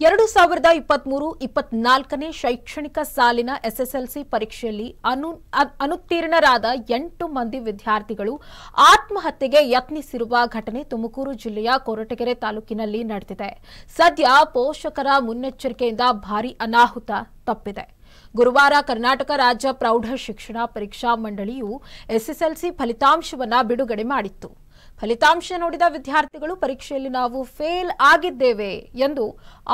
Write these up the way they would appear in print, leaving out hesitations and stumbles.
2023-24ನೇ ಶೈಕ್ಷಣಿಕ ಸಾಲಿನ ಎಸ್ಎಸ್ಎಲ್ಸಿ ಪರೀಕ್ಷೆಯಲ್ಲಿ ಅನುತ್ತೀರ್ಣರಾದ 8 ಮಂದಿ ವಿದ್ಯಾರ್ಥಿಗಳು ಆತ್ಮಹತ್ಯೆಗೆ ಯತ್ನಿಸಿರುವ ಘಟನೆ ತುಮಕೂರು ಜಿಲ್ಲೆಯ ಕೊರಟಗೆರೆ ತಾಲೂಕಿನಲ್ಲಿ ನಡೆದಿದೆ. ಸದ್ಯ ಪೋಷಕರ ಮುನ್ನೆಚ್ಚರಿಕೆಯಿಂದ ಭಾರೀ ಅನಾಹುತ ತಪ್ಪಿದೆ. ಗುರುವಾರ ಕರ್ನಾಟಕ ರಾಜ್ಯ ಪ್ರೌಢ ಶಿಕ್ಷಣ ಪರೀಕ್ಷಾ ಮಂಡಳಿಯು ಎಸ್ಎಸ್ಎಲ್ಸಿ ಫಲಿತಾಂಶವನ್ನು ಬಿಡುಗಡೆ ಮಾಡಿತ್ತು. ಫಲಿತಾಂಶ ನೋಡಿದ ವಿದ್ಯಾರ್ಥಿಗಳು ಪರೀಕ್ಷೆಯಲ್ಲಿ ನಾವು ಫೇಲ್ ಆಗಿದ್ದೇವೆ ಎಂದು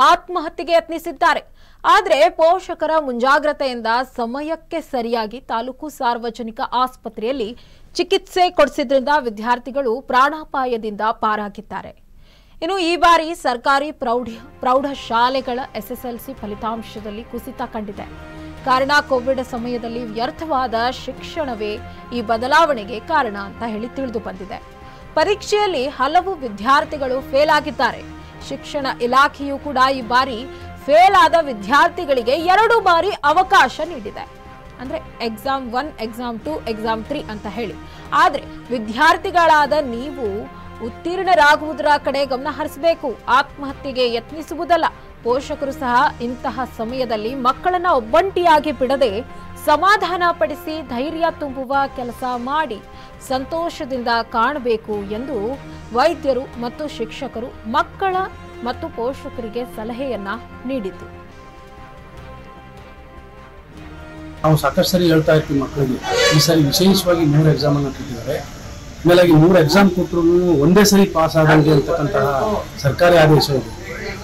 ಆತ್ಮಹತ್ಯೆಗೆ ಯತ್ನಿಸಿದ್ದಾರೆ. ಆದರೆ ಪೋಷಕರ ಮುಂಜಾಗ್ರತೆಯಿಂದ ಸಮಯಕ್ಕೆ ಸರಿಯಾಗಿ ತಾಲೂಕು ಸಾರ್ವಜನಿಕ ಆಸ್ಪತ್ರೆಯಲ್ಲಿ ಚಿಕಿತ್ಸೆ ಕೊಡಿಸಿದ್ರಿಂದ ವಿದ್ಯಾರ್ಥಿಗಳು ಪ್ರಾಣಾಪಾಯದಿಂದ ಪಾರಾಗಿದ್ದಾರೆ. ಇನ್ನು ಈ ಬಾರಿ ಸರ್ಕಾರಿ ಪ್ರೌಢ ಶಾಲೆಗಳ ಎಸ್ಎಸ್ಎಲ್ಸಿ ಫಲಿತಾಂಶದಲ್ಲಿ ಕುಸಿತ ಕಂಡಿದೆ. ಕಾರಣ ಕೋವಿಡ್ ಸಮಯದಲ್ಲಿ ವ್ಯರ್ಥವಾದ ಶಿಕ್ಷಣವೇ ಈ ಬದಲಾವಣೆಗೆ ಕಾರಣ ಅಂತ ಹೇಳಿ ತಿಳಿದು ಬಂದಿದೆ. ಪರೀಕ್ಷೆಯಲ್ಲಿ ಹಲವು ವಿದ್ಯಾರ್ಥಿಗಳು ಫೇಲ್ ಆಗಿದ್ದಾರೆ. ಶಿಕ್ಷಣ ಇಲಾಖೆಯು ಕೂಡ ಈ ಬಾರಿ ಫೇಲ್ ಆದ ವಿದ್ಯಾರ್ಥಿಗಳಿಗೆ 2 ಬಾರಿ ಅವಕಾಶ ನೀಡಿದೆ. ಅಂದ್ರೆ ಎಕ್ಸಾಮ್ 1, ಎಕ್ಸಾಮ್ 2, ಎಕ್ಸಾಮ್ 3 ಅಂತ ಹೇಳಿ. ಆದ್ರೆ ವಿದ್ಯಾರ್ಥಿಗಳಾದ ನೀವು ಉತ್ತೀರ್ಣರಾಗುವುದರ ಕಡೆ ಗಮನ ಹರಿಸಬೇಕು, ಆತ್ಮಹತ್ಯೆಗೆ ಯತ್ನಿಸುವುದಲ್ಲ. ಪೋಷಕರು ಸಹ ಇಂತಹ ಸಮಯದಲ್ಲಿ ಮಕ್ಕಳನ್ನ ಒಬ್ಬಂಟಿಯಾಗಿ ಬಿಡದೆ ಸಮಾಧಾನ ಪಡಿಸಿ ಧೈರ್ಯ ತುಂಬುವ ಕೆಲಸ ಮಾಡಿ ಸಂತೋಷದಿಂದ ಕಾಣಬೇಕು ಎಂದು ವೈದ್ಯರು ಮತ್ತು ಶಿಕ್ಷಕರು ಮಕ್ಕಳ ಮತ್ತು ಪೋಷಕರಿಗೆ ಸಲಹೆಯನ್ನ ನೀಡಿತು. ನಾವು ಸಾಕಷ್ಟು ಸರಿ ಹೇಳ್ತಾ ಇರ್ತೀವಿ ಮಕ್ಕಳಿಗೆ, ಈ ಸರಿ ವಿಶೇಷವಾಗಿ 3 ಎಕ್ಸಾಮ್ ಅನ್ನು ಕೊಟ್ಟಿದ್ದಾರೆ. ಆಮೇಲೆ 3 ಎಕ್ಸಾಮ್ ಕೊಟ್ಟರು ಒಂದೇ ಸರಿ ಪಾಸ್ ಆದಂಗೆ ಅಂತಕ್ಕಂತಹ ಸರ್ಕಾರಿ ಆದೇಶ ಇದೆ.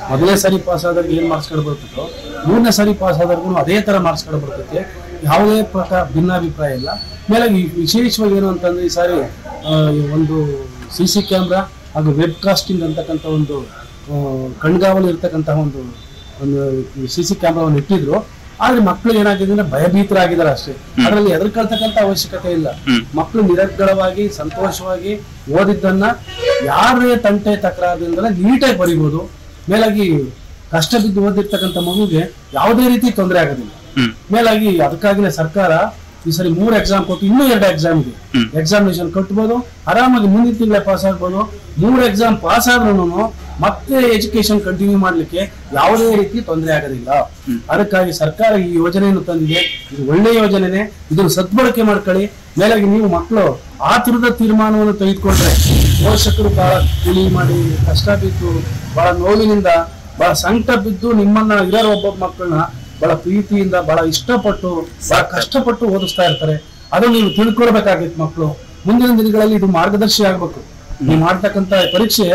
ಮೊದಲನೇ ಸರಿ ಪಾಸ್ ಆದವ್ರಿಗೆ ಏನು ಮಾರ್ಕ್ಸ್ಗಳು ಬರ್ತಿತ್ತು, 3ನೇ ಸರಿ ಪಾಸ್ ಆದವ್ರಿಗೂ ಅದೇ ಥರ ಮಾರ್ಕ್ಸ್ಗಳು ಬರ್ತೈತೆ. ಯಾವುದೇ ಪ್ರಕಾರ ಭಿನ್ನಾಭಿಪ್ರಾಯ ಇಲ್ಲ. ಆಮೇಲೆ ವಿಶೇಷವಾಗಿ ಏನು ಅಂತಂದ್ರೆ ಈ ಸಾರಿ ಒಂದು CC ಕ್ಯಾಮ್ರಾ ಹಾಗೂ ವೆಬ್ ಕಾಸ್ಟಿಂಗ್ ಅಂತಕ್ಕಂಥ ಒಂದು ಕಣ್ಗಾವಲು ಇರ್ತಕ್ಕಂತಹ ಒಂದು CC ಕ್ಯಾಮ್ರಾವನ್ನು ಇಟ್ಟಿದ್ರು. ಆದ್ರೆ ಮಕ್ಕಳು ಏನಾಗಿದೆ ಅಂದ್ರೆ ಭಯಭೀತರಾಗಿದ್ದಾರೆ ಅಷ್ಟೇ. ಅದರಲ್ಲಿ ಹೆದರ್ಕೊಳ್ತಕ್ಕಂಥ ಅವಶ್ಯಕತೆ ಇಲ್ಲ. ಮಕ್ಕಳು ನಿರರ್ಗಳವಾಗಿ ಸಂತೋಷವಾಗಿ ಓದಿದ್ದನ್ನ ಯಾರೇ ತಂಟೆ ತಕರಾರದಿಂದಲೇ ನೀಟಾಗಿ ಬರೀಬಹುದು. ಮೇಲಾಗಿ ಕಷ್ಟ ಬಿದ್ದು ಓದಿರ್ತಕ್ಕಂಥ ಮಗುಗೆ ಯಾವುದೇ ರೀತಿ ತೊಂದರೆ ಆಗೋದಿಲ್ಲ. ಮೇಲಾಗಿ ಅದಕ್ಕಾಗಿನೇ ಸರ್ಕಾರ ಈ ಸರಿ 3 ಎಕ್ಸಾಮ್ ಕೊಟ್ಟು ಇನ್ನೂ 2 ಎಕ್ಸಾಮ್ ಇದೆ, ಎಕ್ಸಾಮಿನೇಷನ್ ಕಟ್ಬೋದು, ಆರಾಮಾಗಿ ಮುಂದಿನ ತಿಂಗಳೇ ಪಾಸ್ ಆಗ್ಬೋದು. 3 ಎಕ್ಸಾಮ್ ಪಾಸ್ ಆದ್ರೂ ಮತ್ತೆ ಎಜುಕೇಶನ್ ಕಂಟಿನ್ಯೂ ಮಾಡ್ಲಿಕ್ಕೆ ಯಾವುದೇ ರೀತಿ ತೊಂದರೆ ಆಗೋದಿಲ್ಲ. ಅದಕ್ಕಾಗಿ ಸರ್ಕಾರ ಈ ಯೋಜನೆಯನ್ನು ತಂದಿದೆ. ಇದು ಒಳ್ಳೆ ಯೋಜನೆನೆ, ಇದನ್ನು ಸದ್ಬಳಕೆ ಮಾಡ್ಕೊಳ್ಳಿ. ಮೇಲಾಗಿ ನೀವು ಮಕ್ಕಳು ಆತುರದ ತೀರ್ಮಾನವನ್ನು ತೆಗೆದುಕೊಂಡ್ರೆ ಪೋಷಕರು ಬಹಳ ತಿಳಿ ಮಾಡಿ ಕಷ್ಟ ಬಿದ್ದು ಬಹಳ ನೋವಿನಿಂದ ಬಹಳ ಸಂಕಟ ಬಿದ್ದು ನಿಮ್ಮನ್ನ ಇರೋ ಒಬ್ಬೊಬ್ಬ ಮಕ್ಕಳನ್ನ ಬಹಳ ಪ್ರೀತಿಯಿಂದ ಬಹಳ ಇಷ್ಟಪಟ್ಟು ಬಹಳ ಕಷ್ಟಪಟ್ಟು ಓದಿಸ್ತಾ ಇರ್ತಾರೆ. ಅದು ನೀವು ತಿಳ್ಕೊಳ್ಬೇಕಾಗಿತ್ತು. ಮಕ್ಕಳು ಮುಂದಿನ ದಿನಗಳಲ್ಲಿ ಇದು ಮಾರ್ಗದರ್ಶಿ ಆಗ್ಬೇಕು. ನೀವು ಮಾಡ್ತಕ್ಕಂತ ಪರೀಕ್ಷೆ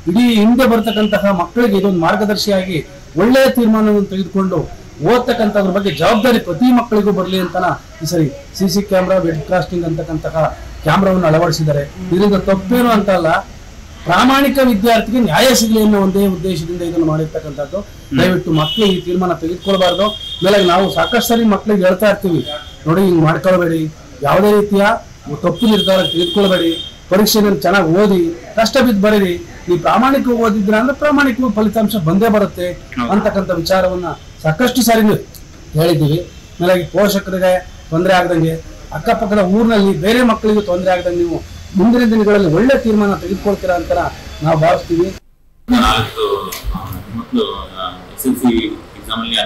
ಇಡೀ ಹಿಂದೆ ಬರ್ತಕ್ಕಂತಹ ಮಕ್ಕಳಿಗೆ ಇದೊಂದು ಮಾರ್ಗದರ್ಶಿಯಾಗಿ ಒಳ್ಳೆಯ ತೀರ್ಮಾನವನ್ನು ತೆಗೆದುಕೊಂಡು ಓದ್ತಕ್ಕಂಥದ್ರ ಬಗ್ಗೆ ಜವಾಬ್ದಾರಿ ಪ್ರತಿ ಮಕ್ಕಳಿಗೂ ಬರಲಿ ಅಂತ ಈ ಸರಿ CC ಕ್ಯಾಮ್ರಾ ವೆಬ್ ಕಾಸ್ಟಿಂಗ್ ಅಂತಕ್ಕಂತಹ ಕ್ಯಾಮ್ರಾವನ್ನು ಅಳವಡಿಸಿದ್ದಾರೆ. ಇದರಿಂದ ತಪ್ಪೇನು ಅಂತ ಅಲ್ಲ, ಪ್ರಾಮಾಣಿಕ ವಿದ್ಯಾರ್ಥಿಗೆ ನ್ಯಾಯ ಸಿಗಲಿ ಅನ್ನೋ ಒಂದೇ ಉದ್ದೇಶದಿಂದ ಇದನ್ನು ಮಾಡಿರ್ತಕ್ಕಂಥದ್ದು. ದಯವಿಟ್ಟು ಮಕ್ಕಳು ಈ ತೀರ್ಮಾನ ತೆಗೆದುಕೊಳ್ಬಾರ್ದು. ಮೇಲೆ ನಾವು ಸಾಕಷ್ಟು ಸರಿ ಮಕ್ಕಳಿಗೆ ಹೇಳ್ತಾ ಇರ್ತೀವಿ, ನೋಡಿ ಹಿಂಗ್ ಮಾಡ್ಕೊಳ್ಬೇಡಿ, ಯಾವುದೇ ರೀತಿಯ ತಪ್ಪು ನಿರ್ಧಾರ ತೆಗೆದುಕೊಳ್ಬೇಡಿ, ಪರೀಕ್ಷೆಯನ್ನು ಚೆನ್ನಾಗಿ ಓದಿ ಕಷ್ಟ ಬಿದ್ದು ಬರೀರಿ, ನೀವು ಪ್ರಾಮಾಣಿಕ ಓದಿದ್ರ ಅಂದ್ರೆ ಪ್ರಾಮಾಣಿಕ ಫಲಿತಾಂಶ ಬಂದೇ ಬರುತ್ತೆ ಅಂತಕ್ಕಂಥ ವಿಚಾರವನ್ನ ಸಾಕಷ್ಟು ಸಾರಿ ಹೇಳಿದ್ದೀವಿ. ಮೇಲೆ ಪೋಷಕರಿಗೆ ತೊಂದರೆ ಆಗದಂಗೆ, ಅಕ್ಕಪಕ್ಕದ ಊರಿನಲ್ಲಿ ಬೇರೆ ಮಕ್ಕಳಿಗೂ ತೊಂದರೆ ಆಗದಂಗೆ ನೀವು ಮುಂದಿನ ದಿನಗಳಲ್ಲಿ ಒಳ್ಳೆ ತೀರ್ಮಾನ ತೆಗೆದುಕೊಳ್ತೀರಾ ಅಂತ ನಾವು ಭಾವಿಸ್ತೀವಿ. SSLC ಎಕ್ಸಾಮ್ ಅಲ್ಲಿ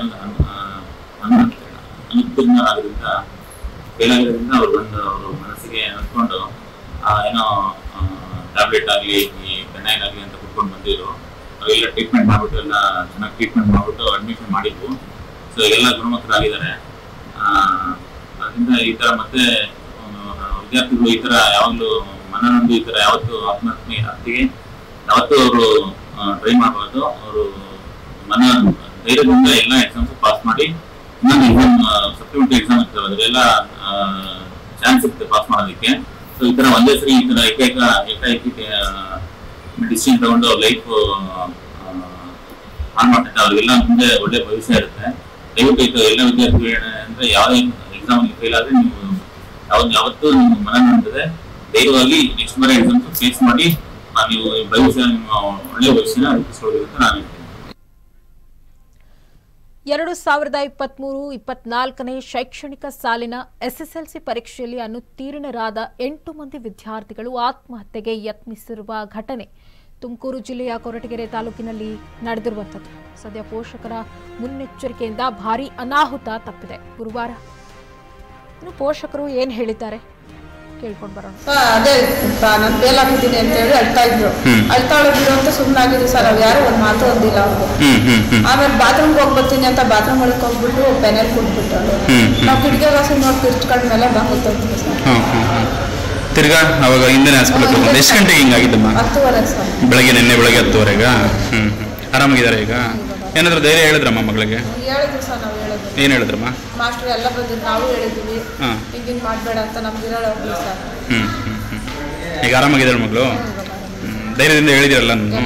ಅನುತ್ತೀರ್ಣರಾದ್ರಿಂದ ಫೇಲ್ ಆಗಿರೋದ್ರಿಂದ ಅವ್ರು ಬಂದು ಅವರು ಮನಸ್ಸಿಗೆ ಅಂದ್ಕೊಂಡು ಏನೋ ಟ್ಯಾಬ್ಲೆಟ್ ಆಗಲಿ ಈ ಬೆನ್ನೈಲ್ ಆಗಲಿ ಅಂತ ಕುಟ್ಕೊಂಡು ಬಂದಿದ್ರು. ಅವೆಲ್ಲ ಟ್ರೀಟ್ಮೆಂಟ್ ಮಾಡ್ಬಿಟ್ಟು ಎಲ್ಲ ಚೆನ್ನಾಗಿ ಟ್ರೀಟ್ಮೆಂಟ್ ಮಾಡ್ಬಿಟ್ಟು ಅಡ್ಮಿಷನ್ ಮಾಡಿದ್ವು. ಸೊ ಎಲ್ಲ ಗುಣಮುಖರಾಗಿದ್ದಾರೆ. ಅದರಿಂದ ಈ ಥರ ಮತ್ತೆ ವಿದ್ಯಾರ್ಥಿಗಳು ಈ ಥರ ಯಾವಾಗಲೂ ಮನನೊಂದು ಈ ಥರ ಯಾವತ್ತು ಆತ್ಮಹತ್ಯೆಗೆ ಯಾವತ್ತೂ ಅವರು ಟ್ರೈ ಮಾಡಬಾರ್ದು. ಅವರು ಧೈರ್ಯದಿಂದ ಎಲ್ಲ ಎಕ್ಸಾಮ್ಸ್ ಪಾಸ್ ಮಾಡಿ ಇನ್ನೊಂದು ಎಕ್ಸಾಮ್ ಸಪ್ಲಿಮೆಂಟರಿ ಎಕ್ಸಾಮ್ ಇರ್ತವೆ, ಅದರೆಲ್ಲ ಚಾನ್ಸ್ ಇರುತ್ತೆ ಪಾಸ್ ಮಾಡೋದಕ್ಕೆ. ಸೊ ಈ ಥರ ಒಂದೇ ಸರಿ ಈ ಥರ ಏಕಾಏಕಿ ಡಿಸಿಷನ್ ತಗೊಂಡು ಅವ್ರ ಲೈಫ್ ಹಾಳು ಮಾಡ್ತಾರೆ. ಅವ್ರಿಗೆಲ್ಲ ಮುಂದೆ ಒಳ್ಳೆ ಭವಿಷ್ಯ ಇರುತ್ತೆ. ದಯವಿಟ್ಟು ಎಲ್ಲ ವಿದ್ಯಾರ್ಥಿಗಳು ಏನಂದ್ರೆ ಯಾವುದೇ ಎಕ್ಸಾಮ್ ಫೇಲ್ ಆದರೆ ನೀವು ಯಾವತ್ತೂ ನಿಮ್ಮ ಮನ ನಿಂತದೆ ಧೈರ್ಯವಾಗಿ ನೆಕ್ಸ್ಟ್ ಬಾರಿ ಎಕ್ಸಾಮ್ಸ್ ಫೇಸ್ ಮಾಡಿ ನೀವು ಭವಿಷ್ಯ ನಿಮ್ಮ ಒಳ್ಳೆ ಭವಿಷ್ಯನ ರೂಪಿಸ್ಕೊಳ್ಬೇಕು ಅಂತ ನಾನು ಹೇಳ್ತೀನಿ. 2023-24ನೇ ಶೈಕ್ಷಣಿಕ ಸಾಲಿನ ಎಸ್ಎಸ್ಎಲ್ಸಿ ಪರೀಕ್ಷೆಯಲ್ಲಿ ಅನುತ್ತೀರ್ಣರಾದ 8 ಮಂದಿ ವಿದ್ಯಾರ್ಥಿಗಳು ಆತ್ಮಹತ್ಯೆಗೆ ಯತ್ನಿಸಿರುವ ಘಟನೆ ತುಮಕೂರು ಜಿಲ್ಲೆಯ ಕೊರಟಗೆರೆ ತಾಲೂಕಿನಲ್ಲಿ ನಡೆದಿರುವಂಥದ್ದು. ಸದ್ಯ ಪೋಷಕರ ಮುನ್ನೆಚ್ಚರಿಕೆಯಿಂದ ಭಾರೀ ಅನಾಹುತ ತಪ್ಪಿದೆ. ಗುರುವಾರ ಇನ್ನು ಪೋಷಕರು ಏನ್ ಹೇಳಿದ್ದಾರೆ ಕೇಳ್ಕೊಂಡು ಬರೋಣ. ಅದೇ ನಾನು ಬೇಲ್ ಹಾಕಿದ್ದೀನಿ ಅಂತ ಹೇಳಿ ಅಳ್ತಾ ಇದ್ರು. ಅಳ್ತಾಳು ಬಿಡು ಅಂತ ಸುಮ್ಮನಾಗಿದ್ರು ಸರ್. ಅವ್ರು ಯಾರು ಒಂದು ಮಾತು ಅಂದಿಲ್ಲ ಅವ್ರಿಗೆ. ಆಮೇಲೆ ಬಾತ್ರೂಮ್ಗೆ ಹೋಗ್ಬರ್ತೀನಿ ಅಂತ ಬಾತ್ರೂಮ್ ಒಳಗೆ ಹೋಗ್ಬಿಟ್ಟು ಪೆನಲ್ ಕೊಟ್ಬಿಟ್ಟು ನಾವು ಕಿಟಕಿ ವಾಸಿ ನೋಡಿ ತಿರ್ಚ್ಕೊಂಡ್ಮೇಲೆ ಬಂದಿತ್ತು ಸರ್. ತಿರ್ಗಾ ಅವಾಗ ಹಿಂದಿನ ಹಾಸ್ಪಿಟಲ್ ಎಷ್ಟು ಗಂಟೆಗೆ ಹಿಂಗಾಗಿದ್ದಮ್ಮ? 10:30 ಸರ್. ಬೆಳಗ್ಗೆ ನಿನ್ನೆ ಬೆಳಗ್ಗೆ 10:30ಗ. ಆರಾಮಾಗಿದ್ದಾರೆ ಈಗ? ಏನಾದರೂ ಧೈರ್ಯ ಹೇಳಿದ್ರಮ್ಮ ಮಗಳಿಗೆ? ಹೇಳಿದ್ರು ಸರ್. ನಾವು ಹೇಳಿದ್ವಿ. ಏನು ಹೇಳಿದ್ರಮ್ಮ? ಮಾಸ್ಟರ್ ಎಲ್ಲ ಬಂದಿದ್ದು ನಾವು ಹೇಳಿದ್ವಿ ಹಿಂಗಿನ್ ಮಾಡಬೇಡ ಅಂತ ನಮ್ಗೆ ಇರೋಲ್ಲ ಸರ್. ಈಗ ಆರಾಮಾಗಿದ್ದಾಳೆ ಮಗಳು? ಧೈರ್ಯದಿಂದ ಹೇಳಿದಿರಲ್ಲ ನಾನು?